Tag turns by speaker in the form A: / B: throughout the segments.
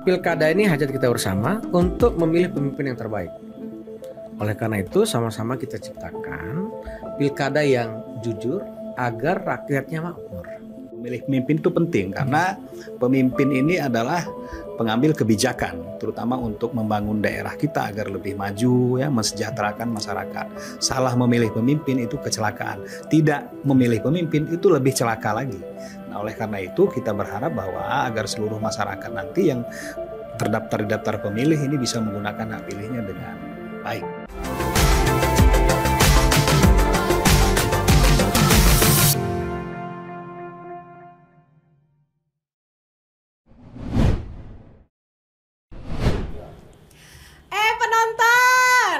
A: pilkada ini hajat kita bersama untuk memilih pemimpin yang terbaik. Oleh karena itu sama-sama kita ciptakan pilkada yang jujur agar rakyatnya makmur.
B: Memilih pemimpin itu penting karena pemimpin ini adalah pengambil kebijakan, terutama untuk membangun daerah kita agar lebih maju, ya, mensejahterakan masyarakat. Salah memilih pemimpin itu kecelakaan. Tidak memilih pemimpin itu lebih celaka lagi. Nah, oleh karena itu kita berharap bahwa agar seluruh masyarakat nanti yang terdaftar di daftar pemilih ini bisa menggunakan hak pilihnya dengan baik.
C: Penonton!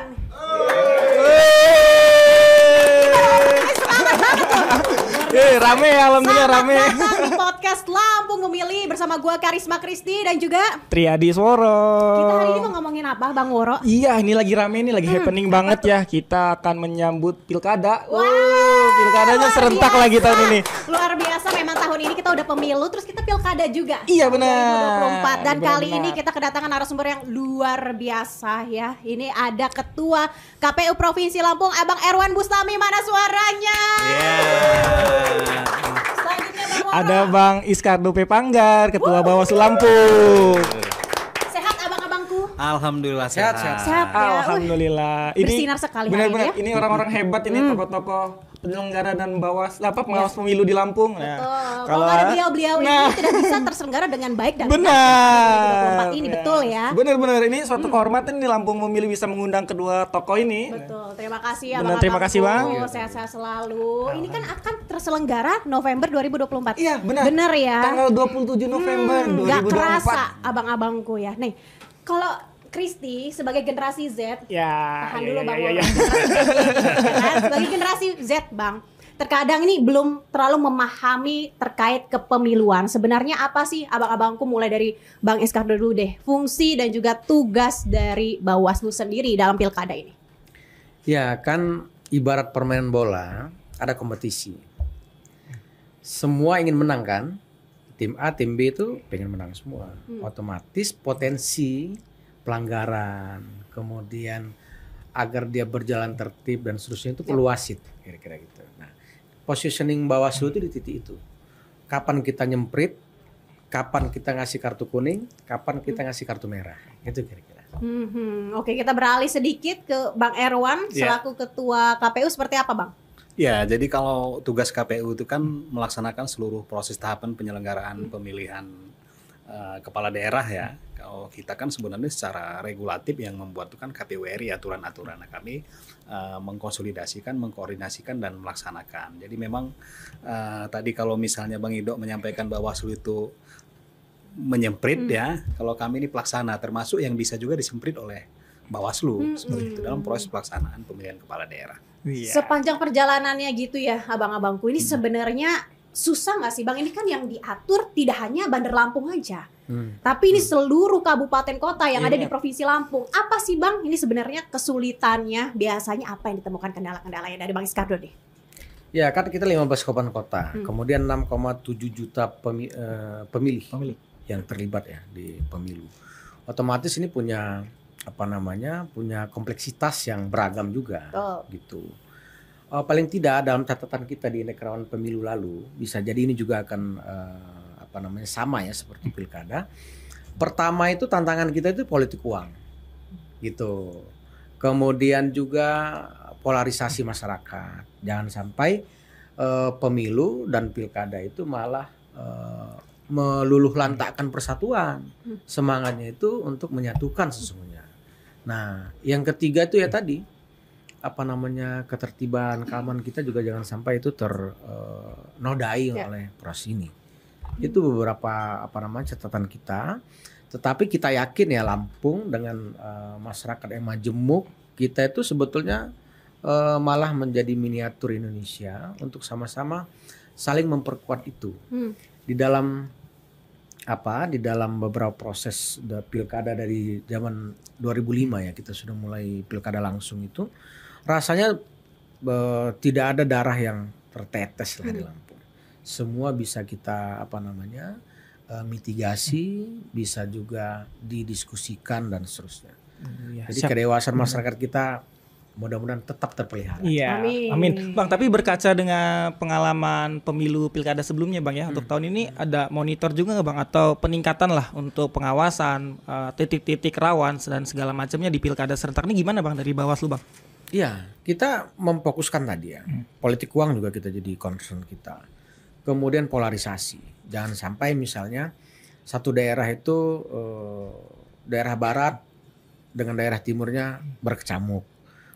D: Rame, alhamdulillah rame.
C: Selamat datang di podcast Lampung Memilih bersama gua Karisma Kristi dan juga
D: Triadi Sworo.
C: kita hari ini mau ngomongin apa, Bang Woro?
D: Iya, ini lagi rame, ini lagi happening banget ya. Kita akan menyambut pilkada. Pilkadanya
C: luar
D: serentak
C: biasa.
D: lagi tahun ini.
C: Luar biasa, memang tahun ini kita udah pemilu, terus kita pilkada juga.
D: Iya, benar.
C: 2024 dan kali
D: Benar.
C: ini kita kedatangan narasumber yang luar biasa ya. Ini ada Ketua KPU Provinsi Lampung, Abang Erwan Bustami. Mana suaranya? Selanjutnya Bang Woro.
D: Ada Bang Iskardo P. Panggar, Ketua Bawaslu Lampung.
C: Sehat abang-abangku?
B: Alhamdulillah
A: Sehat.
C: Sehat ya.
D: Alhamdulillah.
C: Bersinar sekali hari
D: benar-benar
C: ini ya.
D: ini orang-orang hebat ini, tokoh-tokoh penyelenggara dan pengawas pemilu di Lampung. Ya.
C: Kalau nggak ada beliau-beliau ini tidak bisa terselenggara dengan baik dan
D: Benar.
C: 2024 ini betul ya.
D: Benar-benar ini suatu kehormatan nih Lampung Memilih bisa mengundang kedua tokoh ini.
C: Betul. Terima kasih ya
D: Benar, terima kasih, Bang.
C: Sehat-sehat selalu. Ini kan akan terselenggara November 2024.
D: Iya, benar.
C: Benar ya.
D: Tanggal 27 November
C: Nggak
D: 2024.
C: kerasa abang-abangku ya. Nih, kalau Kristi sebagai generasi Z,
D: Ya,
C: tahan
D: ya,
C: dulu
D: ya,
C: Bang
D: ya,
C: Woro.
D: ya.
C: Kan? Sebagai generasi Z, Bang, terkadang ini belum terlalu memahami terkait kepemiluan. Sebenarnya apa sih abang-abangku, mulai dari Bang Iskardo dulu deh, fungsi dan juga tugas dari Bawaslu sendiri dalam pilkada ini?
A: Ya kan ibarat permainan bola, ada kompetisi. Semua ingin menang kan? Tim A, tim B itu pengen menang semua. Otomatis potensi pelanggaran, kemudian agar dia berjalan tertib dan seterusnya itu perlu wasit, kira-kira gitu. Nah, positioning Bawaslu itu di titik itu. Kapan kita nyemprit, kapan kita ngasih kartu kuning, kapan kita ngasih kartu merah. Itu kira-kira.
C: Oke, kita beralih sedikit ke Bang Erwan selaku Ketua KPU, seperti apa Bang?
B: Ya, jadi kalau tugas KPU itu kan melaksanakan seluruh proses tahapan penyelenggaraan pemilihan kepala daerah ya. Kalau kita kan sebenarnya secara regulatif yang membuat itu kan KPU RI, aturan-aturan. Nah, kami mengkonsolidasikan, mengkoordinasikan dan melaksanakan. Jadi memang tadi kalau misalnya Bang Ido menyampaikan Bawaslu itu menyemprit ya, kalau kami ini pelaksana, termasuk yang bisa juga disemprit oleh Bawaslu seperti itu dalam proses pelaksanaan pemilihan kepala daerah.
D: Iya.
C: Sepanjang perjalanannya gitu ya abang-abangku, ini sebenarnya susah nggak sih Bang? Ini kan yang diatur tidak hanya Bandar Lampung aja, tapi ini seluruh kabupaten kota yang ada di Provinsi Lampung. Apa sih Bang ini sebenarnya kesulitannya? Biasanya apa yang ditemukan kendala-kendalanya dari Bang Iskardo deh?
A: Ya kan kita 15 kabupaten kota, kemudian 6,7 juta pemilih yang terlibat ya di pemilu. Otomatis ini punya punya kompleksitas yang beragam juga, gitu. Paling tidak dalam catatan kita di Indeks Pemilu lalu, bisa jadi ini juga akan sama ya seperti pilkada. Pertama itu tantangan kita itu politik uang, gitu. Kemudian juga polarisasi masyarakat. Jangan sampai pemilu dan pilkada itu malah meluluh lantakkan persatuan. Semangatnya itu untuk menyatukan sesungguhnya. Nah, yang ketiga itu ya tadi ketertiban keamanan kita juga jangan sampai itu ternodai oleh proses ini. Itu beberapa catatan kita. Tetapi kita yakin ya Lampung dengan masyarakat yang majemuk, kita itu sebetulnya malah menjadi miniatur Indonesia untuk sama-sama saling memperkuat itu. Di dalam beberapa proses pilkada dari zaman 2005 ya, kita sudah mulai pilkada langsung itu, rasanya tidak ada darah yang tertetes lah di Lampung. Semua bisa kita mitigasi, bisa juga didiskusikan dan seterusnya.
D: Iya,
A: Jadi
D: siap.
A: kedewasaan masyarakat kita mudah-mudahan tetap terpelihara.
D: Iya,
C: Amin.
D: amin. Bang, tapi berkaca dengan pengalaman pemilu pilkada sebelumnya Bang ya, untuk tahun ini ada monitor juga nggak Bang? Atau peningkatan lah untuk pengawasan, titik-titik rawan dan segala macamnya di pilkada serentak ini gimana Bang dari Bawaslu Bang?
A: Iya, kita memfokuskan tadi ya. Politik uang juga kita jadi concern kita. Kemudian polarisasi. Jangan sampai misalnya satu daerah itu daerah barat dengan daerah timurnya berkecamuk.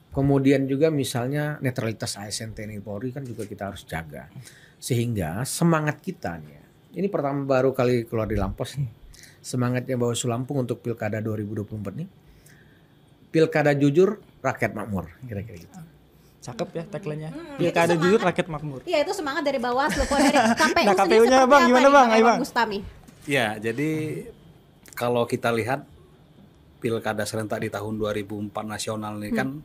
A: Kemudian juga misalnya netralitas ASN TNI Polri kan juga kita harus jaga. Sehingga semangat kita nih ya. Ini pertama baru kali keluar di Lampos nih. Semangatnya Bawaslu Lampung untuk Pilkada 2024 nih. Pilkada jujur, rakyat makmur, kira-kira gitu.
D: Cakep ya tagline-nya.
C: itu
D: Pilkada
C: semangat.
D: jujur rakyat makmur.
C: Iya, itu semangat dari Bawaslu. Kalau dari KPU
D: Nah,
C: sendiri
D: KPU-nya,
C: seperti
D: Bang,
C: apa
D: gimana,
C: nih,
D: Bang? Ayo,
C: Bang
D: Bang.
C: Bustami?
B: Ya, jadi kalau kita lihat pilkada serentak di tahun 2004 nasional ini kan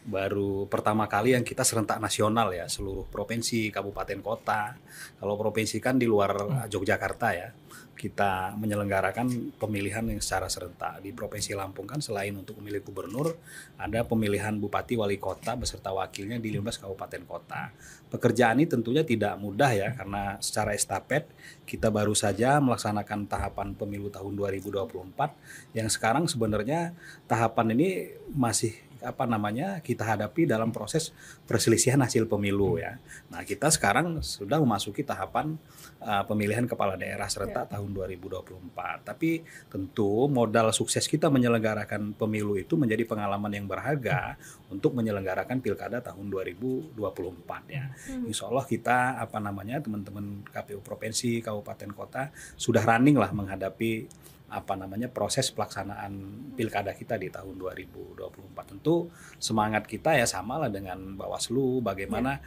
B: baru pertama kali yang kita serentak nasional ya, seluruh provinsi, kabupaten, kota. Kalau provinsi kan di luar Yogyakarta ya, kita menyelenggarakan pemilihan yang secara serentak. Di Provinsi Lampung kan selain untuk memilih gubernur, ada pemilihan bupati, wali kota beserta wakilnya di 15 kabupaten kota. Pekerjaan ini tentunya tidak mudah ya, karena secara estafet kita baru saja melaksanakan tahapan pemilu tahun 2024 yang sekarang sebenarnya tahapan ini masih kita hadapi dalam proses perselisihan hasil pemilu ya. Nah, kita sekarang sudah memasuki tahapan pemilihan kepala daerah serentak tahun 2024. Tapi tentu modal sukses kita menyelenggarakan pemilu itu menjadi pengalaman yang berharga untuk menyelenggarakan pilkada tahun 2024 ya. Insya Allah kita teman-teman KPU provinsi, kabupaten, kota sudah running lah menghadapi proses pelaksanaan pilkada kita di tahun 2024. Tentu semangat kita ya samalah dengan Bawaslu, bagaimana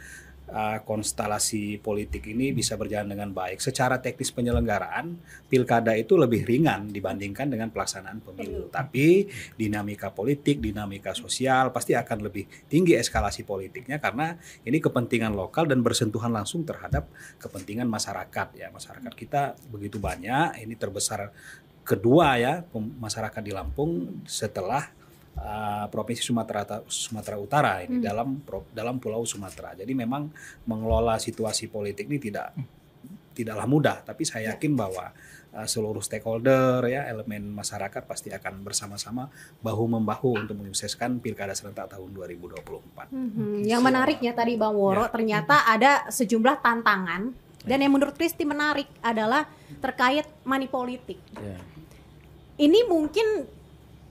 B: konstelasi politik ini bisa berjalan dengan baik. Secara teknis penyelenggaraan pilkada itu lebih ringan dibandingkan dengan pelaksanaan pemilu. Tapi dinamika politik, dinamika sosial pasti akan lebih tinggi eskalasi politiknya karena ini kepentingan lokal dan bersentuhan langsung terhadap kepentingan masyarakat ya. Masyarakat kita begitu banyak, ini terbesar kedua ya masyarakat di Lampung setelah Provinsi Sumatera Utara ini dalam Pulau Sumatera. Jadi memang mengelola situasi politik ini tidaklah mudah, tapi saya yakin bahwa seluruh stakeholder ya elemen masyarakat pasti akan bersama-sama bahu membahu untuk menyukseskan pilkada serentak tahun 2024.
C: Yang menariknya tadi Bang Woro ternyata ada sejumlah tantangan dan yang menurut Kristi menarik adalah terkait money politik.
A: Ya.
C: Ini mungkin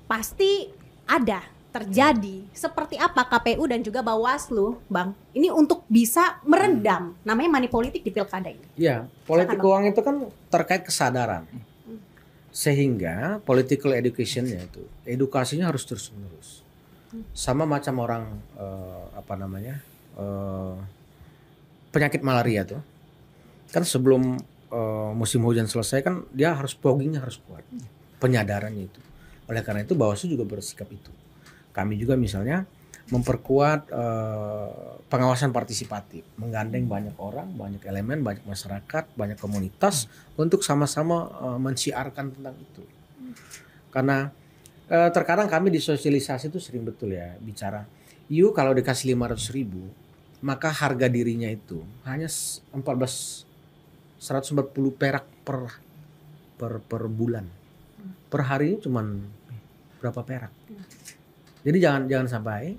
C: pasti ada terjadi. Seperti apa KPU dan juga Bawaslu, Bang? Ini untuk bisa meredam namanya money politik di pilkada ini.
A: Ya, politik uang itu kan terkait kesadaran. Sehingga political education-nya itu, edukasinya harus terus-menerus. Sama macam orang penyakit malaria tuh. Kan sebelum musim hujan selesai kan dia harus foggingnya harus kuat. Penyadarannya itu. Oleh karena itu Bawaslu juga bersikap itu. Kami juga misalnya memperkuat pengawasan partisipatif, menggandeng banyak orang, banyak elemen, banyak masyarakat, banyak komunitas untuk sama-sama mensiarkan tentang itu. Karena terkadang kami di sosialisasi itu sering betul ya bicara, you kalau dikasih 500.000 maka harga dirinya itu hanya 140 perak per bulan. Per hari ini cuman berapa perak. Jadi jangan sampai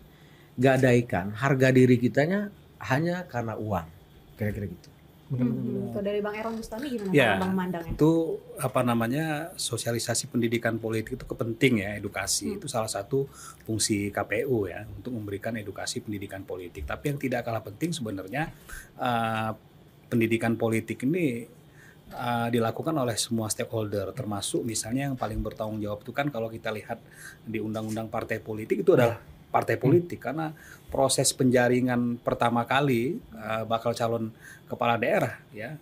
A: gadaikan harga diri kitanya hanya karena uang. Kira-kira gitu.
C: Kalau dari Bang Erong Bustami gimana
B: Ya,
C: Bang mandangnya?
B: itu sosialisasi pendidikan politik itu penting ya, edukasi. Itu salah satu fungsi KPU ya untuk memberikan edukasi pendidikan politik. Tapi yang tidak kalah penting sebenarnya pendidikan politik ini dilakukan oleh semua stakeholder, termasuk misalnya yang paling bertanggung jawab itu kan kalau kita lihat di undang-undang partai politik itu adalah partai politik, karena proses penjaringan pertama kali bakal calon kepala daerah ya,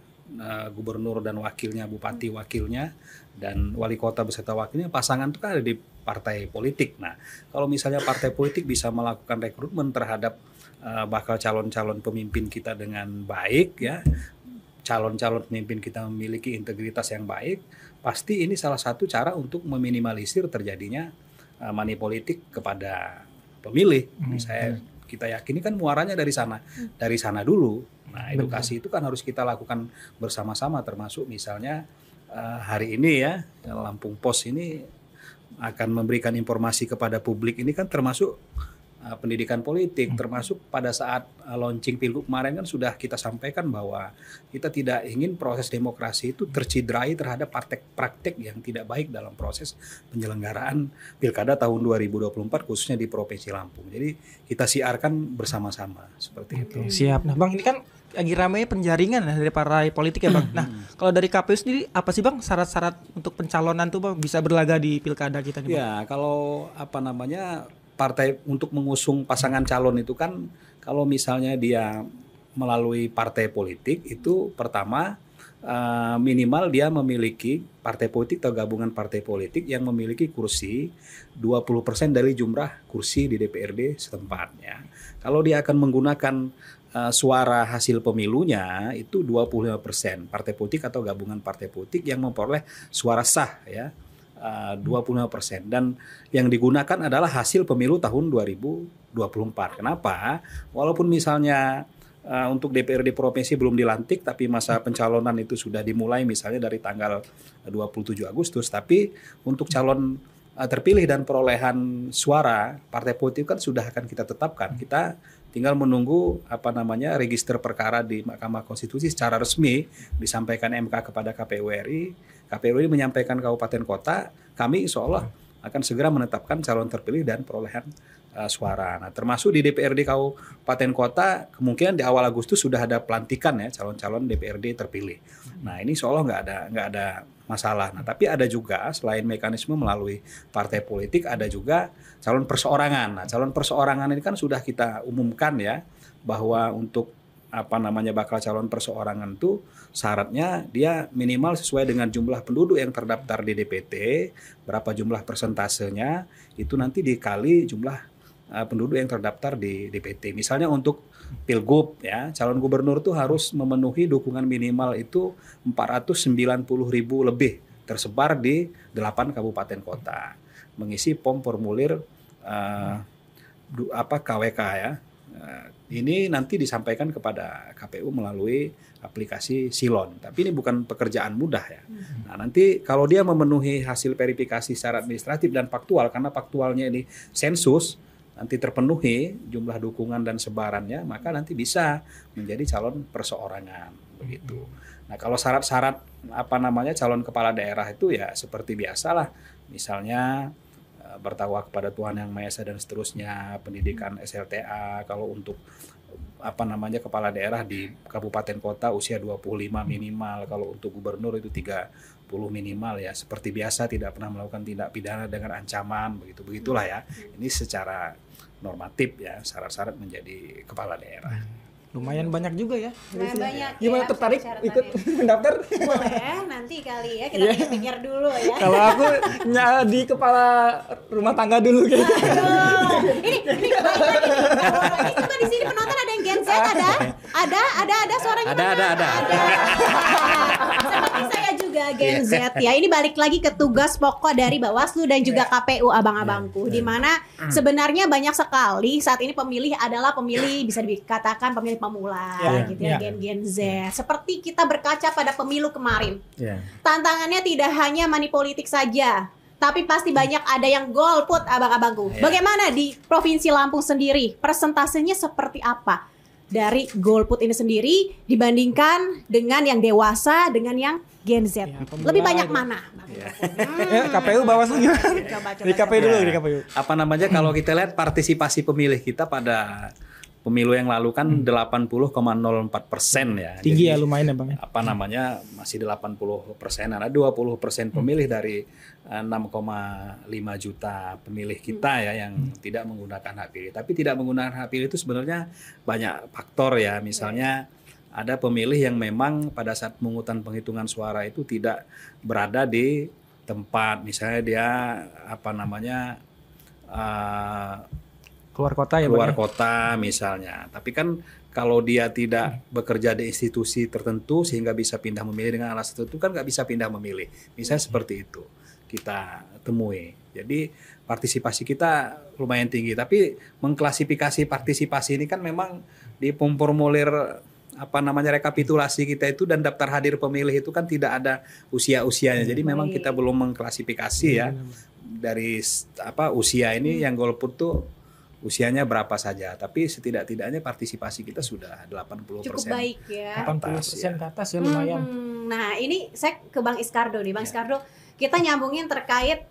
B: gubernur dan wakilnya, bupati wakilnya dan wali kota beserta wakilnya pasangan itu kan ada di partai politik. Nah, kalau misalnya partai politik bisa melakukan rekrutmen terhadap bakal calon-calon pemimpin kita dengan baik ya, calon-calon pemimpin kita memiliki integritas yang baik, pasti ini salah satu cara untuk meminimalisir terjadinya money politik kepada pemilih. Kita yakini kan muaranya dari sana dulu. Nah, edukasi itu kan harus kita lakukan bersama-sama, termasuk misalnya hari ini ya Lampung Pos ini akan memberikan informasi kepada publik, ini kan termasuk pendidikan politik, termasuk pada saat launching Pilgub kemarin kan sudah kita sampaikan bahwa kita tidak ingin proses demokrasi itu tercidrai terhadap praktek yang tidak baik dalam proses penyelenggaraan Pilkada tahun 2024 khususnya di Provinsi Lampung. Jadi kita siarkan bersama-sama seperti itu.
D: Siap. Nah Bang, ini kan lagi ramai penjaringan dari partai politik ya Bang. Nah kalau dari KPU sendiri apa sih Bang syarat-syarat untuk pencalonan tuh Bang bisa berlaga di Pilkada kita nih Bang?
B: Ya kalau partai untuk mengusung pasangan calon itu kan kalau misalnya dia melalui partai politik itu pertama minimal dia memiliki partai politik atau gabungan partai politik yang memiliki kursi 20% dari jumlah kursi di DPRD setempatnya. Kalau dia akan menggunakan suara hasil pemilunya itu 25% partai politik atau gabungan partai politik yang memperoleh suara sah ya. 25% dan yang digunakan adalah hasil pemilu tahun 2024. Kenapa? Walaupun misalnya untuk DPRD provinsi belum dilantik tapi masa pencalonan itu sudah dimulai misalnya dari tanggal 27 Agustus, tapi untuk calon terpilih dan perolehan suara partai politik kan sudah akan kita tetapkan. Kita tinggal menunggu register perkara di Mahkamah Konstitusi secara resmi disampaikan MK kepada KPU RI. KPU RI menyampaikan kabupaten kota, kami insya Allah akan segera menetapkan calon terpilih dan perolehan suara. Nah, termasuk di DPRD kabupaten kota kemungkinan di awal Agustus sudah ada pelantikan ya calon-calon DPRD terpilih. Nah, ini insya Allah nggak ada masalah. Nah, tapi ada juga selain mekanisme melalui partai politik ada juga calon perseorangan. Nah, calon perseorangan ini kan sudah kita umumkan ya bahwa untuk bakal calon perseorangan itu syaratnya dia minimal sesuai dengan jumlah penduduk yang terdaftar di DPT, berapa jumlah persentasenya itu nanti dikali jumlah penduduk yang terdaftar di DPT. Misalnya untuk Pilgub ya, calon gubernur itu harus memenuhi dukungan minimal itu 490.000 lebih tersebar di 8 kabupaten kota. Mengisi formulir KWK ya. Ini nanti disampaikan kepada KPU melalui aplikasi Silon. Tapi ini bukan pekerjaan mudah ya. Nah, nanti kalau dia memenuhi hasil verifikasi secara administratif dan faktual, karena faktualnya ini sensus, nanti terpenuhi jumlah dukungan dan sebarannya, maka nanti bisa menjadi calon perseorangan begitu. Nah, kalau syarat-syarat calon kepala daerah itu ya seperti biasalah. Misalnya bertakwa kepada Tuhan Yang Maha Esa dan seterusnya, pendidikan SLTA. Kalau untuk kepala daerah di kabupaten kota usia 25 minimal, kalau untuk gubernur itu 30 minimal ya. Seperti biasa tidak pernah melakukan tindak pidana dengan ancaman begitulah ya. Ini secara normatif ya syarat-syarat menjadi kepala daerah.
D: Lumayan banyak juga ya.
C: Banyak.
D: Gimana tertarik ikut mendaftar?
C: Boleh, nanti kali ya kita pikir dulu ya.
D: Kalau aku di kepala rumah tangga dulu gitu.
C: Aduh, ini coba di sini penonton ada yang Gen Z ada suaranya
B: Ada.
C: Seperti saya juga Gen Z ya. Ini balik lagi ke tugas pokok dari Bawaslu dan juga KPU abang-abangku, di mana sebenarnya banyak sekali saat ini pemilih adalah pemilih bisa dikatakan pemilih pemula gitu ya, Gen Z. Seperti kita berkaca pada pemilu kemarin. Tantangannya tidak hanya money politik saja, tapi pasti banyak ada yang golput abang-abangku. Bagaimana di Provinsi Lampung sendiri? Persentasenya seperti apa dari golput ini sendiri dibandingkan dengan yang dewasa dengan yang Gen Z? Lebih banyak mana?
D: KPU Bawaslu gimana? Di KPU dulu, di KPU.
B: Kalau kita lihat partisipasi pemilih kita pada pemilu yang lalu kan 80,04% ya.
D: Tinggi ya,
B: Jadi,
D: lumayan ya Bang.
B: Masih 80%. Ada 20% pemilih dari 6,5 juta pemilih kita ya yang tidak menggunakan hak pilih. Tapi tidak menggunakan hak pilih itu sebenarnya banyak faktor ya. Misalnya ada pemilih yang memang pada saat pemungutan penghitungan suara itu tidak berada di tempat. Misalnya dia
D: Keluar kota ya
B: keluar
D: Bang.
B: kota misalnya. Tapi kan kalau dia tidak bekerja di institusi tertentu sehingga bisa pindah memilih dengan alasan tertentu kan nggak bisa pindah memilih. Misalnya seperti itu kita temui. Jadi partisipasi kita lumayan tinggi. Tapi mengklasifikasi partisipasi ini kan memang di formulir rekapitulasi kita itu dan daftar hadir pemilih itu kan tidak ada usia-usianya. Jadi memang kita belum mengklasifikasi ya dari usia ini yang golput tuh usianya berapa saja, tapi setidak-tidaknya partisipasi kita sudah 80%.
C: Cukup baik ya.
D: 80% ke atas ya lumayan.
C: Nah ini saya ke Bang Iskardo nih, Bang Iskardo, kita nyambungin terkait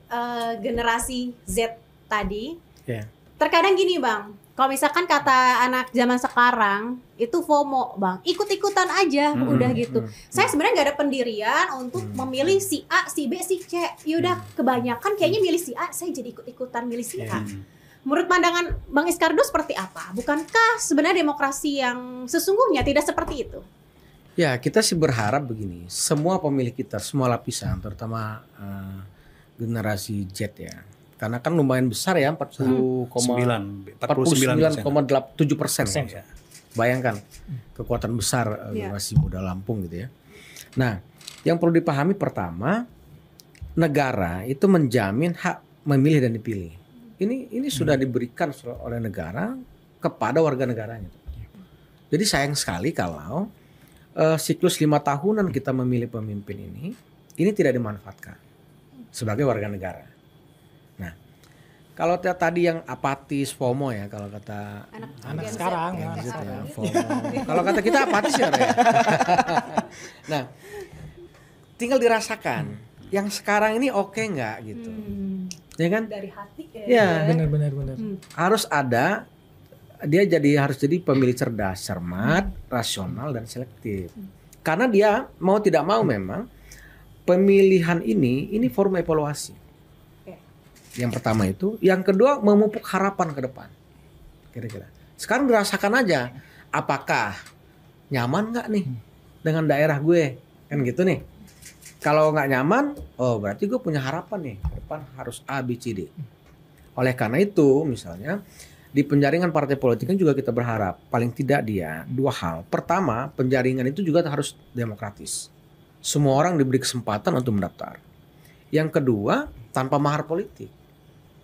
C: generasi Z tadi. Terkadang gini Bang, kalau misalkan kata anak zaman sekarang itu FOMO Bang, ikut-ikutan aja udah gitu. Saya sebenarnya nggak ada pendirian untuk memilih si A, si B, si C. Yaudah kebanyakan kayaknya milih si A, saya jadi ikut-ikutan milih si A. Menurut pandangan Bang Iskardo seperti apa? Bukankah sebenarnya demokrasi yang sesungguhnya tidak seperti itu?
A: Ya, kita sih berharap begini, semua pemilih kita, semua lapisan, terutama generasi Z ya, karena kan lumayan besar ya, 49,7%. Ya. Bayangkan kekuatan besar generasi muda Lampung gitu ya. Nah, yang perlu dipahami pertama, negara itu menjamin hak memilih dan dipilih. Ini sudah diberikan oleh negara kepada warga negaranya. Jadi sayang sekali kalau siklus 5 tahunan kita memilih pemimpin ini tidak dimanfaatkan sebagai warga negara. Nah, kalau tadi yang apatis, FOMO ya, kalau kata
D: anak sekarang ya,
A: FOMO. Kalau kata kita apatis ya. Nah, tinggal dirasakan. Yang sekarang ini oke nggak gitu, ya kan?
C: Dari hati
A: ya.
D: Benar.
A: Harus ada, dia harus jadi pemilih cerdas, cermat, rasional dan selektif. Karena dia mau tidak mau memang pemilihan ini forum evaluasi. Yang pertama itu, yang kedua memupuk harapan ke depan. Kira-kira. Sekarang dirasakan aja, apakah nyaman nggak nih dengan daerah gue, kan gitu nih. Kalau nggak nyaman, oh berarti gue punya harapan nih ke depan harus A, B, C, D. Oleh karena itu, misalnya di penjaringan partai politik kan juga kita berharap paling tidak dia 2 hal. Pertama, penjaringan itu juga harus demokratis. Semua orang diberi kesempatan untuk mendaftar. Yang kedua, tanpa mahar politik.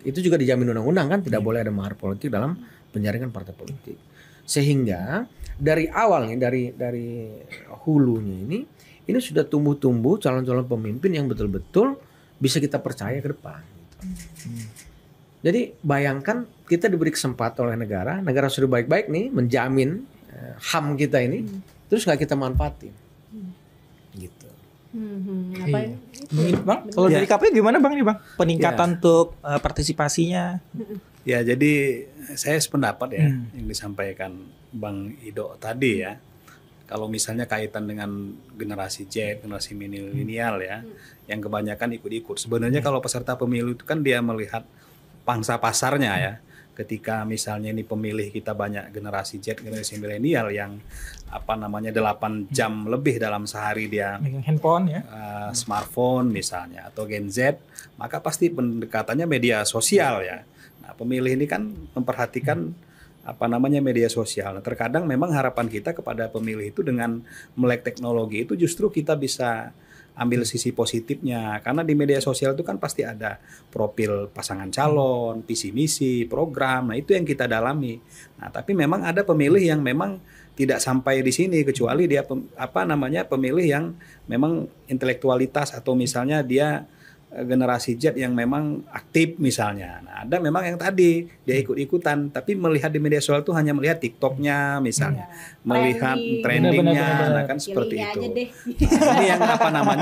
A: Itu juga dijamin undang-undang kan, tidak boleh ada mahar politik dalam penjaringan partai politik. Sehingga dari awal nih, dari hulunya ini sudah tumbuh-tumbuh calon-calon pemimpin yang betul-betul bisa kita percaya ke depan. Jadi bayangkan kita diberi kesempatan oleh negara sudah baik-baik nih menjamin HAM kita ini, terus nggak kita manfaatin, gitu.
D: Bang, kalau dari KPU gimana Bang nih Bang? Peningkatan untuk partisipasinya?
B: Ya, jadi saya sependapat ya yang disampaikan Bang Ido tadi ya. Kalau misalnya kaitan dengan generasi Z, generasi milenial ya, yang kebanyakan ikut-ikut. Sebenarnya kalau peserta pemilu itu kan dia melihat pangsa pasarnya ya. Ketika misalnya ini pemilih kita banyak generasi Z, generasi milenial yang 8 jam lebih dalam sehari dia
D: megang handphone ya,
B: smartphone misalnya, atau Gen Z, maka pasti pendekatannya media sosial ya. Nah, pemilih ini kan memperhatikan media sosial. Nah, terkadang memang harapan kita kepada pemilih itu dengan melek teknologi itu justru kita bisa ambil sisi positifnya, karena di media sosial itu kan pasti ada profil pasangan calon, visi misi, program. Nah, itu yang kita dalami. Nah, tapi memang ada pemilih yang memang tidak sampai di sini, kecuali dia pemilih yang memang intelektualitas atau misalnya dia generasi Z yang memang aktif misalnya. Nah, ada memang yang tadi dia ikut-ikutan tapi melihat di media sosial itu hanya melihat TikToknya misalnya, melihat trendingnya, nah kan seperti itu. Nah, ini yang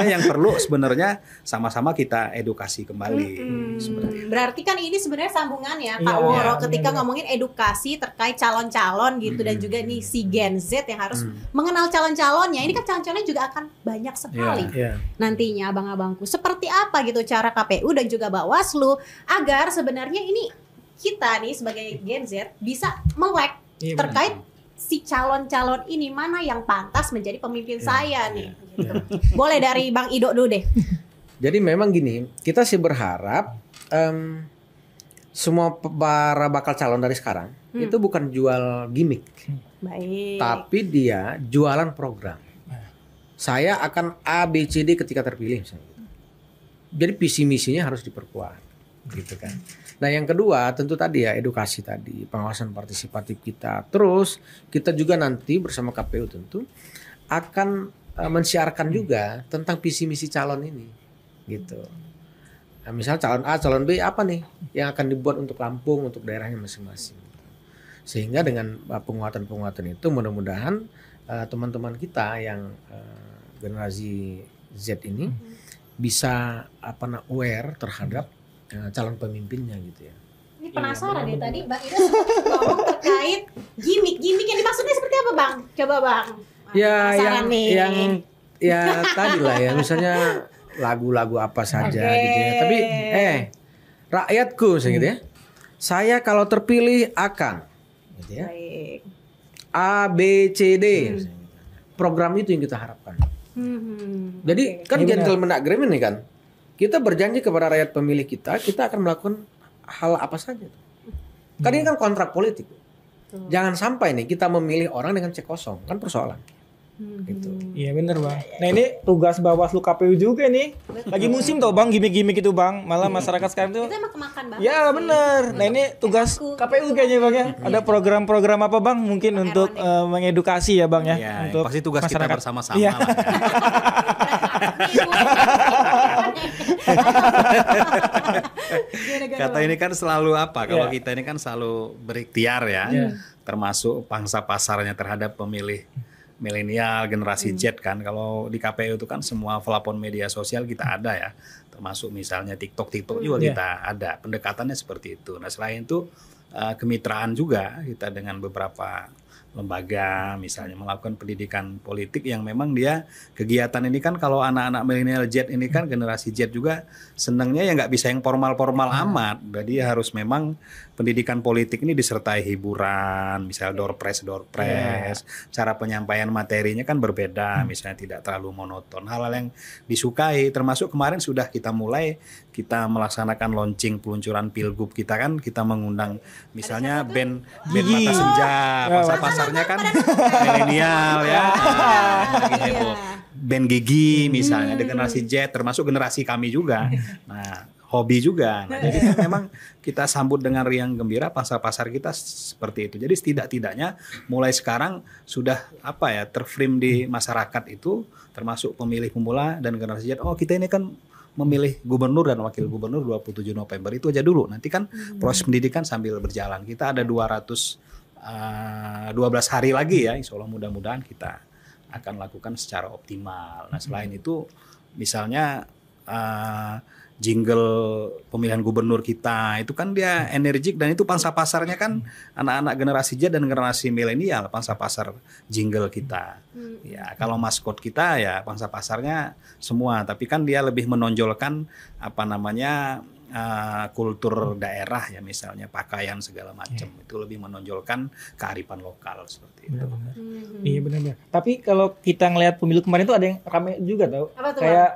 B: yang perlu sebenarnya sama-sama kita edukasi kembali.
C: Berarti kan ini sebenarnya sambungan ya Pak Woro ketika ngomongin edukasi terkait calon-calon gitu dan juga nih si Gen Z yang harus mengenal calon-calonnya. Ini kan calon-calonnya juga akan banyak sekali nantinya abang-abangku. Seperti apa gitu cara KPU dan juga Bawaslu agar sebenarnya ini kita nih sebagai Gen Z bisa melek terkait si calon-calon ini mana yang pantas menjadi pemimpin saya nih. Gitu. Boleh dari Bang Ido dulu deh.
A: Jadi memang gini, kita sih berharap semua para bakal calon dari sekarang itu bukan jual gimmick.
C: Baik.
A: Tapi dia jualan program. Saya akan A, B, C, D ketika terpilih misalnya. Jadi visi misinya harus diperkuat, gitu kan. Nah yang kedua tentu tadi ya edukasi tadi, pengawasan partisipatif kita. Terus kita juga nanti bersama KPU tentu akan mensiarkan juga tentang visi misi calon ini, gitu. Nah, misal calon A, calon B apa nih yang akan dibuat untuk Lampung, untuk daerahnya masing-masing. Sehingga dengan penguatan-penguatan itu mudah-mudahan teman-teman kita yang generasi Z ini bisa aware terhadap calon pemimpinnya gitu ya.
C: Ini penasaran ya tadi Bang Ida ngomong terkait gimmick yang dimaksudnya seperti apa Bang? Coba Bang.
A: Ya
C: Penasaran nih.
A: yang tadi lah ya misalnya lagu-lagu apa saja gitu ya. Tapi rakyatku misalnya gitu ya. Saya kalau terpilih akan gitu ya.
C: Baik.
A: A B C D. Program itu yang kita harapkan. Jadi kan gentleman agreement nih kan. Kita berjanji kepada rakyat pemilih kita akan melakukan hal apa saja. Kan ini kan kontrak politik. Jangan sampai nih kita memilih orang dengan cek kosong, kan persoalan. Gitu.
D: Iya bener Bang. Nah ini tugas Bawaslu KPU juga nih. Lagi musim tau Bang gimmick-gimmick itu Bang. Malah masyarakat sekarang tuh.
C: Itu emang kemakan banget.
D: Ya bener. Nah ini tugas KPU kayaknya Bang ya. Ada program-program apa Bang mungkin untuk mengedukasi ya Bang ya.
B: Ya,
D: Untuk
B: pasti tugas kita
D: masyarakat.
B: bersama-sama
D: Iya.
B: lah. Kata ini kan selalu apa? Kalau kita ini kan selalu berikhtiar ya, termasuk pangsa pasarnya terhadap pemilih milenial, generasi Z kan. Kalau di KPU itu kan semua platform media sosial kita ada ya, termasuk misalnya TikTok juga kita ada. Pendekatannya seperti itu. Nah selain itu kemitraan juga kita dengan beberapa lembaga misalnya melakukan pendidikan politik yang memang dia kegiatan ini kan kalau anak-anak milenial Z ini kan generasi Z juga senangnya ya nggak bisa yang formal-formal amat. Jadi harus memang pendidikan politik ini disertai hiburan, misalnya door prize, cara penyampaian materinya kan berbeda, misalnya tidak terlalu monoton. Hal-hal yang disukai, termasuk kemarin sudah kita melaksanakan launching peluncuran pilgub kita kan, kita mengundang misalnya band Mata Senja, pasarnya kan milenial ya, lagi heboh. Band Gigi misalnya, generasi Z, termasuk generasi kami juga. Nah, hobi juga. Nah, jadi kan memang kita sambut dengan riang gembira pasar-pasar kita seperti itu. Jadi setidak-tidaknya mulai sekarang sudah terframe di masyarakat itu, termasuk pemilih pemula dan generasi Z. Oh, kita ini kan memilih gubernur dan wakil gubernur 27 November itu aja dulu. Nanti kan proses pendidikan sambil berjalan. Kita ada 212 hari lagi ya, insya Allah mudah-mudahan kita akan lakukan secara optimal. Nah selain itu misalnya jingle pemilihan gubernur kita itu kan dia energik dan itu pangsa pasarnya kan anak-anak generasi Z dan generasi milenial, pangsa pasar jingle kita. Ya kalau maskot kita ya pangsa pasarnya semua, tapi kan dia lebih menonjolkan kultur daerah ya, misalnya pakaian segala macam itu lebih menonjolkan kearifan lokal seperti itu.
D: Iya benar-benar. Tapi kalau kita ngelihat pemilu kemarin tuh ada yang rame juga tau.
C: Apa tuh,
D: kayak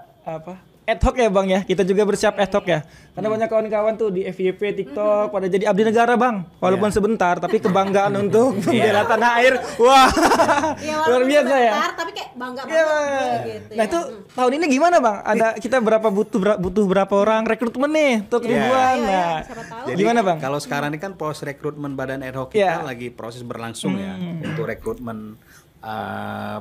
D: ad hoc ya Bang ya. Kita juga bersiap ad hoc ya. Karena banyak kawan-kawan tuh di FYP, TikTok pada jadi abdi negara Bang. Walaupun sebentar tapi kebanggaan untuk membela tanah air. Wah. Luar biasa ya.
C: Tapi kayak bangga banget gitu.
D: Nah, itu tahun ini gimana Bang? Ada kita butuh berapa orang rekrutmen nih untuk ribuan. Nah,
B: jadi
D: gimana Bang?
B: Kalau sekarang ini kan proses rekrutmen badan ad hoc kita lagi proses berlangsung ya untuk rekrutmen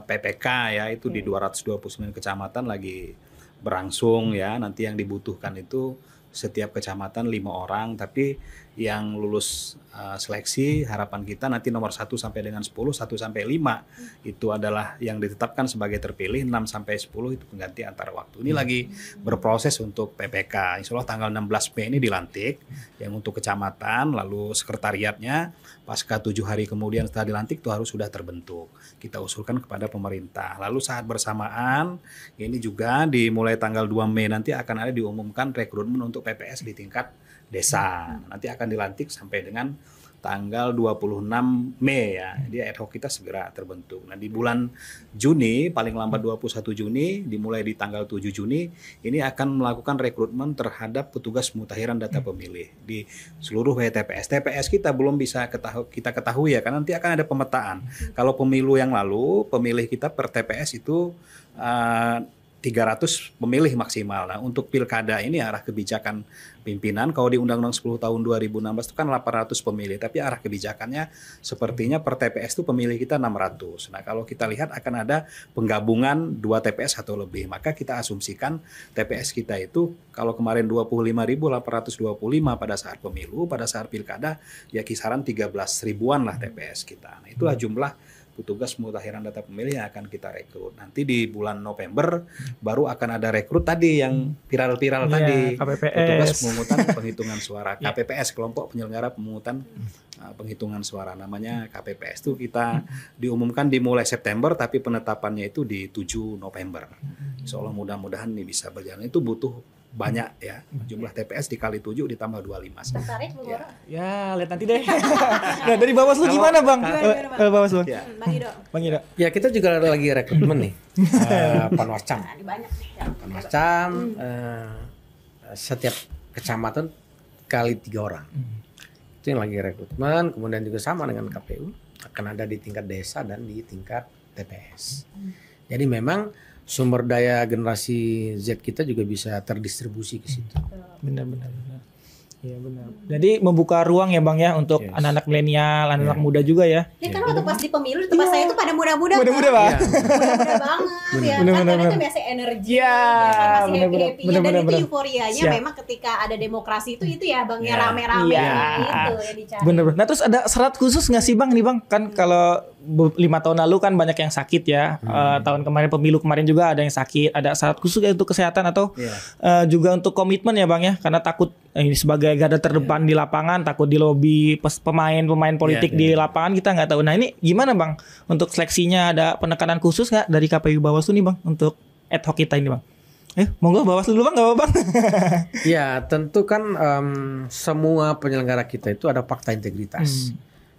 B: PPK ya, itu di 229 kecamatan lagi berlangsung ya. Nanti yang dibutuhkan itu setiap kecamatan 5 orang, tapi yang lulus seleksi harapan kita nanti nomor 1 sampai dengan 10, 1 sampai 5 itu adalah yang ditetapkan sebagai terpilih, 6 sampai 10 itu pengganti antar waktu. Ini lagi berproses untuk PPK. Insya Allah tanggal 16 Mei ini dilantik yang untuk kecamatan, lalu sekretariatnya pasca 7 hari kemudian setelah dilantik itu harus sudah terbentuk. Kita usulkan kepada pemerintah. Lalu saat bersamaan ini juga dimulai tanggal 2 Mei nanti akan ada diumumkan rekrutmen untuk untuk PPS di tingkat desa. Nanti akan dilantik sampai dengan tanggal 26 Mei ya. Jadi ad hoc kita segera terbentuk. Nah, di bulan Juni, paling lambat 21 Juni, dimulai di tanggal 7 Juni, ini akan melakukan rekrutmen terhadap petugas pemutakhiran data pemilih di seluruh TPS. TPS kita belum bisa kita ketahui ya, karena nanti akan ada pemetaan. Kalau pemilu yang lalu, pemilih kita per TPS itu 300 pemilih maksimal. Nah, untuk pilkada ini arah kebijakan pimpinan, kalau di Undang-Undang 10 tahun 2016 itu kan 800 pemilih, tapi arah kebijakannya sepertinya per TPS itu pemilih kita 600. Nah, kalau kita lihat akan ada penggabungan 2 TPS atau lebih, maka kita asumsikan TPS kita itu kalau kemarin 25.825 pada saat pemilu, pada saat pilkada ya kisaran 13 ribuan lah TPS kita. Nah, itulah jumlah petugas pemutakhiran data pemilih yang akan kita rekrut. Nanti di bulan November baru akan ada rekrut tadi yang viral-viral tadi.
D: KPPS.
B: Petugas pemungutan penghitungan suara. KPPS, kelompok penyelenggara pemungutan penghitungan suara. Namanya KPPS itu kita diumumkan dimulai September, tapi penetapannya itu di 7 November. Insya Allah mudah-mudahan ini bisa berjalan. Itu butuh banyak ya, jumlah TPS dikali 7 ditambah 25.
C: Tertarik Bu Goro?
D: Ya, lihat nanti deh. Nah, dari Bawaslu gimana Bang? Bawaslu.
B: Ya.
C: Bang Ido.
D: Bang Ida.
A: Ya, kita juga lagi rekrutmen nih. Panwascam.
C: Nah, ini banyak nih. Ya.
A: Panwascam setiap kecamatan kali 3 orang. Itu yang lagi rekrutmen. Kemudian juga sama dengan KPU, akan ada di tingkat desa dan di tingkat TPS. Jadi memang sumber daya generasi Z kita juga bisa terdistribusi ke situ.
D: Benar-benar. Iya benar. Jadi membuka ruang ya Bang ya untuk anak-anak milenial, anak-anak muda juga ya.
C: Ya kan waktu pas di pemilu di tempat saya itu pada muda-muda.
D: Muda-muda Bang.
C: Muda-muda banget ya. Kan karena itu masih energi.
D: Iya,
C: Ya kan masih
D: benar-benar.
C: happy-happy. Dan itu
D: Benar-benar.
C: euforianya
D: Siap.
C: memang ketika ada demokrasi itu ya Bang ya
B: Iya.
C: rame-rame
D: Iya.
C: gitu yang dicari.
D: Bener-bener. Nah terus ada syarat khusus nggak sih Bang nih Bang? Kan kalau 5 tahun lalu kan banyak yang sakit ya. Tahun kemarin pemilu kemarin juga ada yang sakit. Ada syarat khusus ya untuk kesehatan atau juga untuk komitmen ya Bang ya? Karena takut ini sebagai garda terdepan di lapangan, takut di lobi pemain politik di lapangan kita nggak tahu. Nah ini gimana Bang? Untuk seleksinya ada penekanan khusus nggak dari KPU Bawaslu nih Bang untuk ad hoc kita ini Bang? Monggo Bawaslu dulu Bang, nggak apa-apa Bang?
A: Ya, tentu kan semua penyelenggara kita itu ada fakta integritas.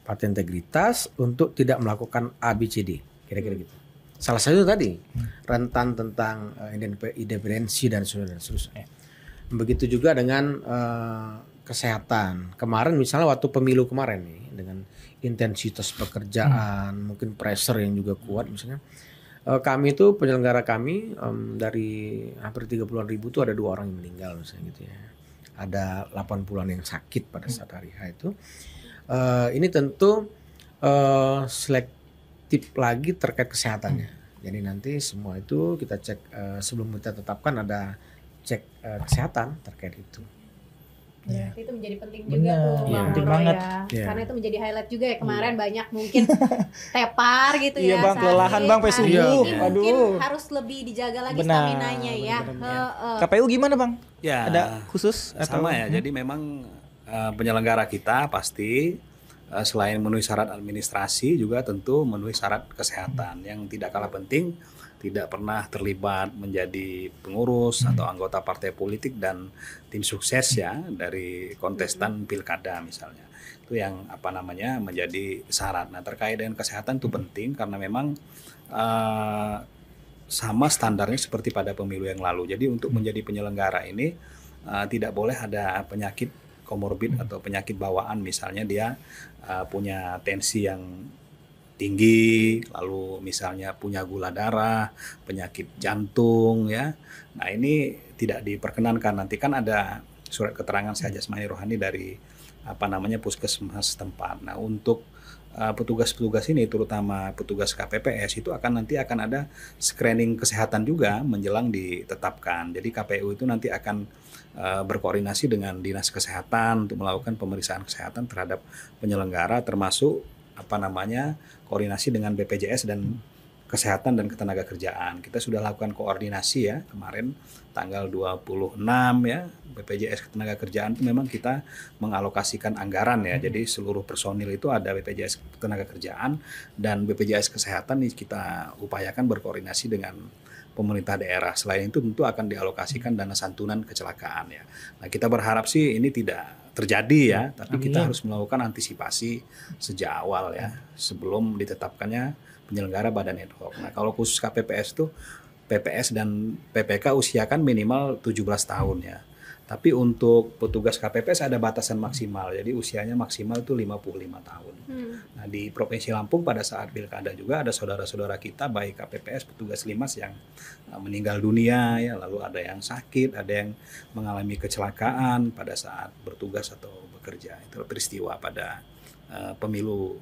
A: Fakta integritas untuk tidak melakukan ABCD, kira-kira gitu. Salah satu tadi rentan tentang independensi dan seterusnya. Begitu juga dengan kesehatan. Kemarin misalnya waktu pemilu kemarin nih dengan intensitas pekerjaan, mungkin pressure yang juga kuat misalnya. Kami itu penyelenggara kami dari hampir 30-an ribu tuh ada 2 orang yang meninggal misalnya gitu ya. Ada 80-an yang sakit pada saat hari H itu. Ini tentu selektif lagi terkait kesehatannya. Jadi nanti semua itu kita cek sebelum kita tetapkan ada cek kesehatan terkait itu.
C: Ya. Itu menjadi penting juga
D: Benar.
C: tuh
A: Iya.
C: Bang
D: Penting
C: Goro
D: banget.
C: ya.
A: Iya.
C: Karena itu menjadi highlight juga ya kemarin banyak mungkin tepar gitu
D: Iya,
C: ya.
D: Bang, kelelahan, Bang, sampai
C: Hari
D: subuh.
C: ini mungkin
D: Aduh.
C: harus lebih dijaga lagi
D: Benar,
C: staminanya ya.
D: benar. KPU gimana Bang?
B: Ya,
D: Ada khusus atau
B: sama ya. Jadi memang penyelenggara kita pasti selain memenuhi syarat administrasi juga tentu memenuhi syarat kesehatan yang tidak kalah penting, tidak pernah terlibat menjadi pengurus atau anggota partai politik dan tim sukses ya dari kontestan pilkada misalnya. Itu yang menjadi syarat. Nah, terkait dengan kesehatan itu penting karena memang sama standarnya seperti pada pemilu yang lalu. Jadi untuk menjadi penyelenggara ini tidak boleh ada penyakit komorbid atau penyakit bawaan, misalnya dia punya tensi yang tinggi, lalu misalnya punya gula darah, penyakit jantung ya. Nah, ini tidak diperkenankan. Nanti kan ada surat keterangan sehat jasmani rohani dari puskesmas setempat. Nah, untuk petugas-petugas ini terutama petugas KPPS itu nanti akan ada screening kesehatan juga menjelang ditetapkan. Jadi KPU itu nanti akan berkoordinasi dengan Dinas Kesehatan untuk melakukan pemeriksaan kesehatan terhadap penyelenggara, termasuk koordinasi dengan BPJS dan Kesehatan dan Ketenagakerjaan. Kita sudah lakukan koordinasi ya kemarin tanggal 26 ya. BPJS Ketenagakerjaan itu memang kita mengalokasikan anggaran ya. Jadi seluruh personil itu ada BPJS Ketenagakerjaan dan BPJS Kesehatan ini kita upayakan berkoordinasi dengan pemerintah daerah. Selain itu tentu akan dialokasikan dana santunan kecelakaan ya. Nah, kita berharap sih ini tidak terjadi ya, tapi kita harus melakukan antisipasi sejak awal ya, sebelum ditetapkannya penyelenggara badan ad hoc. Nah, kalau khusus KPPS itu PPS dan PPK usia kan minimal 17 tahun ya. Tapi untuk petugas KPPS ada batasan maksimal, jadi usianya maksimal itu 55 tahun. Nah, di Provinsi Lampung pada saat pilkada juga ada saudara-saudara kita baik KPPS, petugas Limas yang meninggal dunia ya, lalu ada yang sakit, ada yang mengalami kecelakaan pada saat bertugas atau bekerja. Itu peristiwa pada pemilu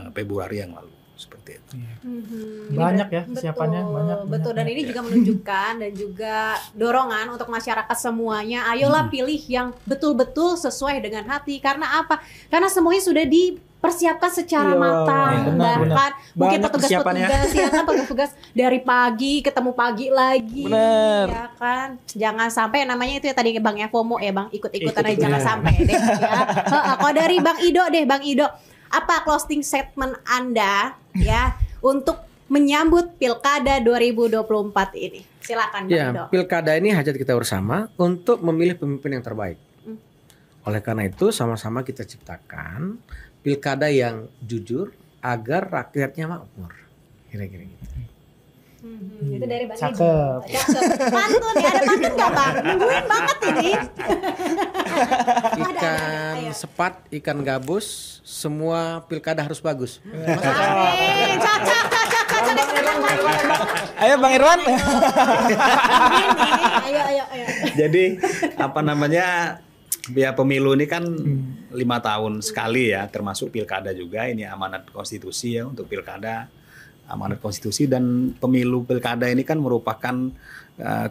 B: Februari yang lalu. Seperti itu.
E: Banyak ya kesiapannya,
C: betul. Dan ini juga menunjukkan dan juga dorongan untuk masyarakat semuanya. Ayolah pilih yang betul-betul sesuai dengan hati. Karena apa? Karena semuanya sudah dipersiapkan secara matang. Bahkan mungkin petugas dari pagi ketemu pagi lagi.
D: Bener.
C: Ya kan? Jangan sampai namanya itu ya tadi Bang ya FOMO ya Bang, ikut-ikutan aja jangan sampai deh ya. Kalau dari Bang Ido deh, Bang Ido. Apa closing statement Anda ya untuk menyambut Pilkada 2024 ini? Silakan Bang Ido.
A: Pilkada ini hajat kita bersama untuk memilih pemimpin yang terbaik. Oleh karena itu sama-sama kita ciptakan pilkada yang jujur agar rakyatnya makmur. Kira-kira gitu.
C: Itu dari Bang Ido.
E: Cakep.
C: Pantun ya, ada pantun nggak Bang? Nungguin banget ini.
A: Ikan sepat, ikan gabus, semua pilkada harus bagus.
C: Amin. Cocok.
D: Ayo Bang Irwan.
C: Ayo.
B: Jadi apa namanya, ya pemilu ini kan 5 tahun sekali ya, termasuk pilkada juga. Ini amanat konstitusi ya untuk pilkada, amanat konstitusi, dan pemilu pilkada ini kan merupakan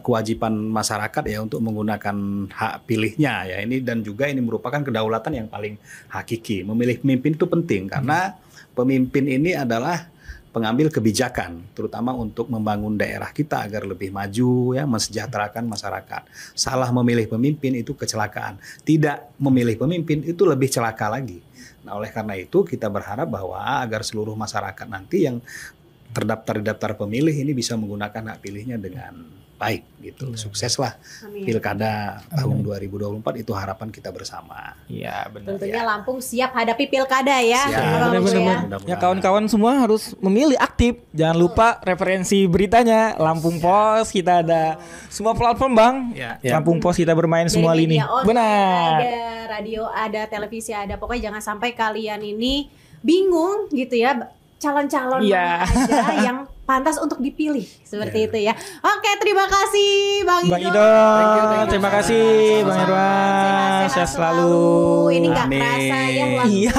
B: kewajiban masyarakat ya untuk menggunakan hak pilihnya ya ini, dan juga ini merupakan kedaulatan yang paling hakiki. Memilih pemimpin itu penting karena pemimpin ini adalah pengambil kebijakan, terutama untuk membangun daerah kita agar lebih maju ya, mensejahterakan masyarakat. Salah memilih pemimpin itu kecelakaan. Tidak memilih pemimpin itu lebih celaka lagi. Nah, oleh karena itu kita berharap bahwa agar seluruh masyarakat nanti yang terdaftar di daftar pemilih ini bisa menggunakan hak pilihnya dengan baik gitu. Sukseslah pilkada tahun 2024, itu harapan kita bersama.
D: Iya benar.
C: Tentunya Lampung siap hadapi pilkada ya.
D: Benar-benar. Ya kawan-kawan semua harus memilih aktif. Jangan lupa referensi beritanya Lampung Pos, kita ada semua platform Bang. Lampung Pos kita bermain semua lini. Benar.
C: Ada radio, ada televisi, ada, pokoknya jangan sampai kalian ini bingung gitu ya. Calon-calon mana aja yang pantas untuk dipilih seperti itu ya. Oke, terima kasih Bang Ido.
D: Terima kasih Bang Irwan. Sehat selalu.
C: Ini nggak kerasa ya.
D: Iya.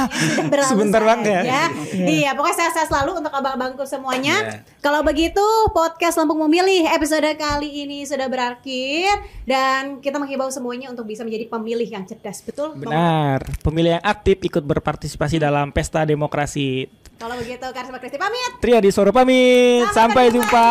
D: Sebentar banget ya.
C: Iya, pokoknya sehat selalu untuk abang-abangku semuanya. Kalau begitu podcast Lampung Memilih episode kali ini sudah berakhir dan kita menghimbau semuanya untuk bisa menjadi pemilih yang cerdas, betul?
D: Benar. Pemilih yang aktif ikut berpartisipasi dalam pesta demokrasi.
C: Kalau begitu Karisma Kristi pamit.
D: Triadi Soro pamit. Sampai jumpa.